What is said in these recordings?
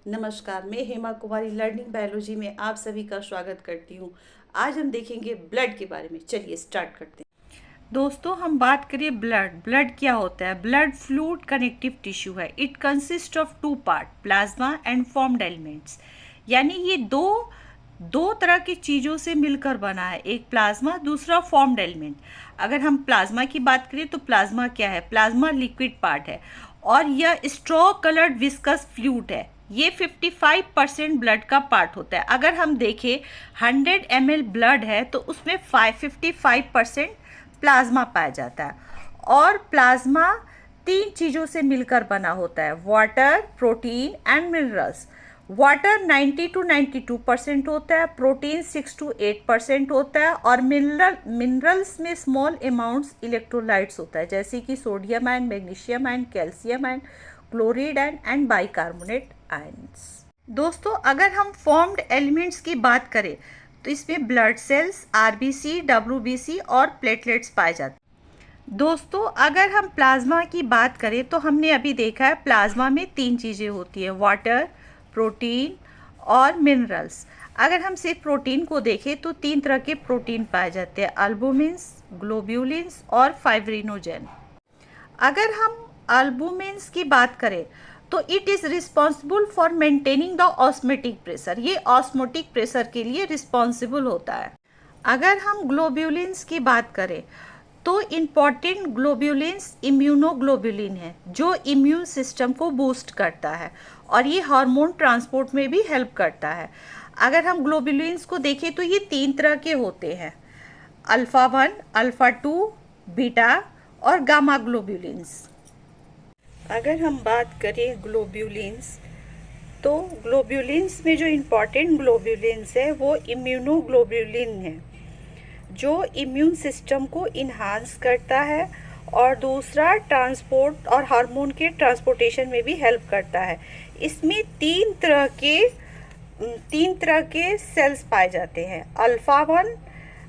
नमस्कार, मैं हेमा कुमारी learning biology में आप सभी का स्वागत करती हूँ। आज हम देखेंगे ब्लड के बारे में। चलिए स्टार्ट करते हैं। दोस्तों हम बात करें ब्लड क्या होता है। ब्लड फ्लूइड कनेक्टिव टिश्यू है। It consist of two part, plasma and formed elements. यानी ये दो तरह की चीज़ों से मिलकर बना है, एक प्लाज्मा, दूसरा फॉर्म्ड एलिमेंट। अगर हम प्लाज्मा की बात करें तो प्लाज्मा क्या है? प्लाज्मा लिक्विड पार्ट है और यह स्ट्रॉ कलर्ड विस्कस फ्लूइड है। ये 55% ब्लड का पार्ट होता है। अगर हम देखें 100 ml ब्लड है तो उसमें 55% प्लाज्मा पाया जाता है। और प्लाज्मा 3 चीज़ों से मिलकर बना होता है, water, protein and minerals. Water 90 to 92% होता है, प्रोटीन 6 to 8% होता है और मिनरल्स में स्मॉल अमाउंट्स इलेक्ट्रोलाइट्स होता है, जैसे कि sodium ion, magnesium ion, calcium ion, chloride ion and bicarbonate ions. दोस्तों अगर हम फॉर्म्ड एलिमेंट्स की बात करें तो इसमें ब्लड सेल्स, आरबीसी, डब्ल्यूबीसी और प्लेटलेट्स पाए जाते हैं। दोस्तों अगर हम प्लाज्मा की बात करें तो हमने अभी देखा है प्लाज्मा में 3 चीज़ें होती है, वाटर, प्रोटीन और मिनरल्स। अगर हम सिर्फ प्रोटीन को देखें तो 3 तरह के प्रोटीन पाए जाते हैं, अल्बुमिन्स, ग्लोब्यूलिन्स और फाइब्रिनोजेन। अगर हम अल्बुमिन्स की बात करें तो it is responsible for maintaining the osmotic pressure. ये ऑस्मोटिक प्रेशर के लिए रिस्पॉन्सिबल होता है। अगर हम ग्लोब्यूलिन्स की बात करें तो इम्पॉर्टेंट ग्लोब्यूलिन्स इम्यूनोग्लोब्यूलिन है, जो इम्यून सिस्टम को बूस्ट करता है और ये हार्मोन ट्रांसपोर्ट में भी हेल्प करता है। अगर हम ग्लोब्यूलिन्स को देखें तो ये 3 तरह के होते हैं, अल्फ़ा 1, अल्फ़ा 2, बीटा और गामा ग्लोब्यूलिन्स। अगर हम बात करें ग्लोब्यूलिन्स तो ग्लोब्यूलिन्स में जो इम्पॉर्टेंट ग्लोब्यूलिन्स है वो इम्यूनोग्लोब्यूलिन है, जो इम्यून सिस्टम को इन्हांस करता है और दूसरा ट्रांसपोर्ट और हार्मोन के ट्रांसपोर्टेशन में भी हेल्प करता है। इसमें तीन तरह के सेल्स पाए जाते हैं, अल्फ़ा 1,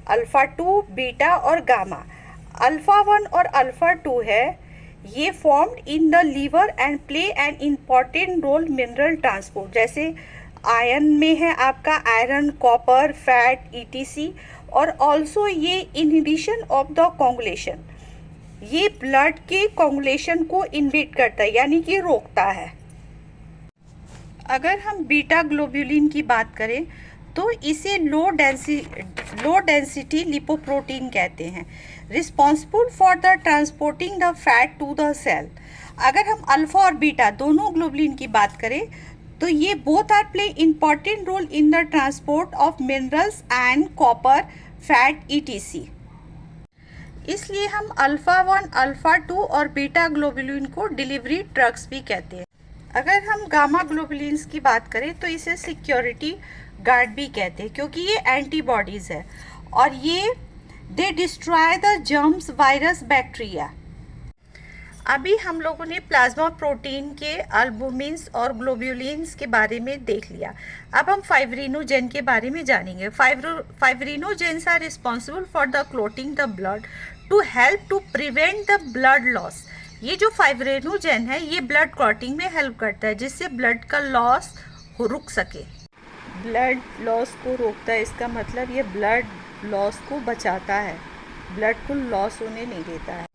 अल्फ़ा 2, बीटा और गामा। अल्फ़ा 1 और अल्फ़ा 2 है, ये formed in the liver and play an important role mineral transport, जैसे आयरन में है आपका आयरन, कॉपर, फैट, ईटीसी। और ऑल्सो ये इनहिबिशन ऑफ द कोगुलेशन, ये ब्लड के कोगुलेशन को इनहिबिट करता है, यानी कि रोकता है। अगर हम बीटा ग्लोब्यूलिन की बात करें तो इसे लो डेंसिटी लिपोप्रोटीन कहते हैं, responsible for the transporting the fat to the cell. अगर हम अल्फा और बीटा दोनों ग्लोब्यूलिन की बात करें तो ये both are play important role in the transport of minerals and copper, fat, etc. इसलिए हम अल्फा 1, अल्फा 2 और बीटा ग्लोब्यूलिन को डिलीवरी ड्रग्स भी कहते हैं। अगर हम गामा ग्लोब्यूलिन्स की बात करें तो इसे सिक्योरिटी गार्ड भी कहते हैं, क्योंकि ये एंटीबॉडीज़ है और ये दे destroy the germs, virus, bacteria. अभी हम लोगों ने प्लाज्मा प्रोटीन के अल्बुमिन्स और ग्लोब्यूलिन्स के बारे में देख लिया। अब हम फाइब्रिनोजेन के बारे में जानेंगे। Fibrinogens are responsible for the clotting the blood to help to prevent the blood loss. ये जो फाइब्रिनोजेन है ये ब्लड क्लॉटिंग में हेल्प करता है, जिससे ब्लड का लॉस रुक सके। ब्लड लॉस को रोकता है, इसका मतलब ये ब्लड लॉस को बचाता है, ब्लड को लॉस होने नहीं देता है।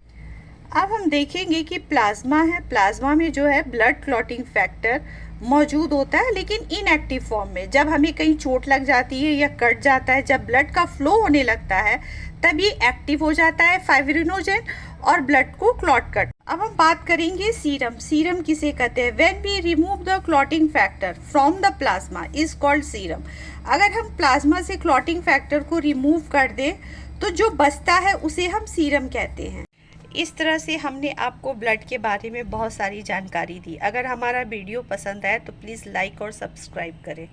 अब हम देखेंगे कि प्लाज्मा है, प्लाज्मा में जो है ब्लड क्लॉटिंग फैक्टर मौजूद होता है, लेकिन इनएक्टिव फॉर्म में। जब हमें कहीं चोट लग जाती है या कट जाता है, जब ब्लड का फ्लो होने लगता है तब ये एक्टिव हो जाता है फाइब्रिनोजेन और ब्लड को क्लॉट कर। अब हम बात करेंगे सीरम। सीरम किसे कहते हैं? When we remove the clotting factor from the plasma is called serum. अगर हम प्लाज्मा से क्लॉटिंग फैक्टर को रिमूव कर दें तो जो बचता है उसे हम सीरम कहते हैं। इस तरह से हमने आपको ब्लड के बारे में बहुत सारी जानकारी दी। अगर हमारा वीडियो पसंद आए तो प्लीज़ लाइक और सब्सक्राइब करें।